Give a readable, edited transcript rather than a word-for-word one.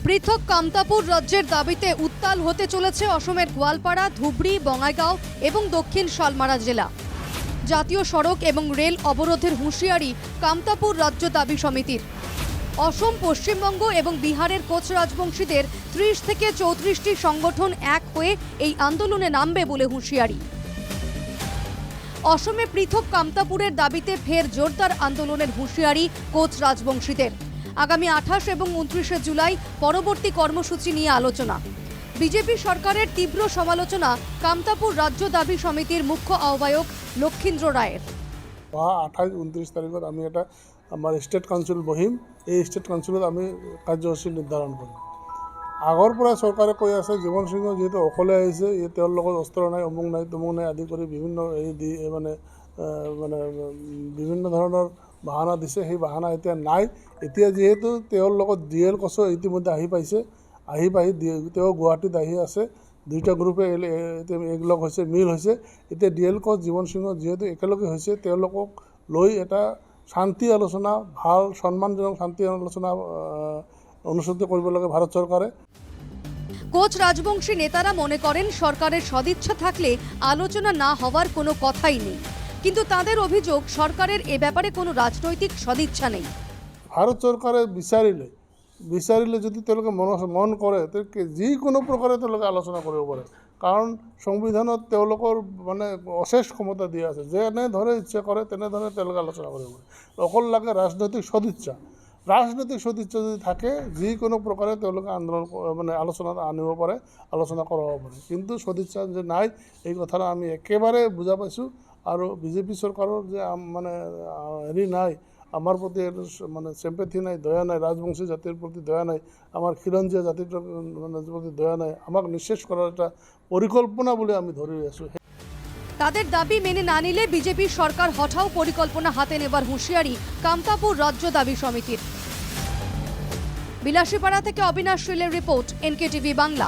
পৃথক কামতাপুর রাজ্যের দাবিতে উত্তাল হতে চলেছে অসমের গোয়ালপাড়া, ধুবড়ী, বঙাইগাঁও এবং দক্ষিণ শালমারা জেলা। জাতীয় সড়ক এবং রেল অবরোধের হুঁশিয়ারি কামতাপুর রাজ্য দাবি সমিতির। অসম, পশ্চিমবঙ্গ এবং বিহারের কোচ রাজবংশীদের 30 থেকে 34টি সংগঠন এক হয়ে এই আন্দোলনে নামবে বলে হুঁশিয়ারি। অসমে পৃথক কামতাপুরের দাবিতে ফের জোরদার আন্দোলনের হুঁশিয়ারি কোচ রাজবংশীদের। আগামী 28 এবং 29 জুলাই পরবর্তী কর্মসূচি নিয়ে আলোচনা। বিজেপি সরকারের তীব্র সমালোচনা কামতাপুর রাজ্য দাবি সমিতির মুখ্য আহ্বায়ক লক্ষীন্দ্র রায়ের। 28-29 তাৰিখত আমি এটা আমাৰ ষ্টেট কাউন্সিল বহিম। এই ষ্টেট কাউন্সিলত আমি কাৰ্যসূচী নিৰ্ধাৰণ কৰিম। আগৰ পৰা চৰকাৰে কৈ আছে জীৱন সিংহ যিহেতু অকলে আহিছে, তেওঁৰ লগত অস্ত্ৰ নাই, অমুক নাই, তমুক নাই আদি কৰি বিভিন্ন বিভিন্ন ধৰণৰ বাহানা দিছে। সেই বাহানা এতিয়া নাই। এতিয়া যিহেতু তেওঁৰ লগত DL কোচো ইতিমধ্যে আহি পাইছে, তেওঁ গুৱাহাটীত আহি আছে। দুইটা গ্ৰুপে একলগ হৈছে, মিল হৈছে। এতিয়া DL কোচ, জীৱন সিংহ যিহেতু একেলগে হৈছে, তেওঁলোকক লৈ এটা শান্তি আলোচনা, ভাল সন্মানজনক শান্তি আলোচনা অনুষ্ঠিত কৰিব লাগে ভাৰত চৰকাৰে। কোচ রাজবংশী নেতারা মনে করেন সরকারের সদিচ্ছা থাকলে আলোচনা না হওয়ার কোনো কথাই নেই, কিন্তু তাদের অভিযোগ সরকারের এ ব্যাপারে কোনো রাজনৈতিক সদিচ্ছা নেই। ভাৰত চৰকাৰে বিচাৰিলে যদি তেওঁলোকে মন কৰে, যিকোনো প্ৰকাৰে তেওঁলোকে আলোচনা কৰিব পাৰে। কাৰণ সংবিধানত তেওঁলোকৰ অশেষ ক্ষমতা দিয়া আছে। যেনেধৰণে ইচ্ছা কৰে তেনেধৰণে তেওঁলোকে আলোচনা কৰিব পাৰে। অকল লাগে ৰাজনৈতিক সদিচ্ছা। ৰাজনৈতিক সদিচ্ছা যদি থাকে, যিকোনো প্ৰকাৰে তেওঁলোকে আন্দোলন আলোচনাত আনিব পাৰে, আলোচনা কৰাব পাৰে। কিন্তু সদিচ্ছা যে নাই, এই কথাটো আমি একেবাৰে বুজা পাইছোঁ। আৰু বিজেপি চৰকাৰৰ যে হেৰি নাই, আমাৰ প্ৰতি চেম্পেথি নাই, দয়া নাই, ৰাজবংশী জাতিৰ প্ৰতি দয়া নাই, আমাৰ খিলঞ্জীয়া জাতিৰ প্ৰতি দয়া নাই, আমাক নিঃশেষ কৰাৰ এটা পৰিকল্পনা বুলি আমি ধৰি আছোঁ। তাদের দাবি মেনে না নিলে বিজেপি সরকার হঠাও পরিকল্পনা হাতে নেবার হুঁশিয়ারি কামতাপুর রাজ্য দাবি সমিতির। বিলাসীপাড়া থেকে অবিনাশ শীলের রিপোর্ট, NKTV বাংলা।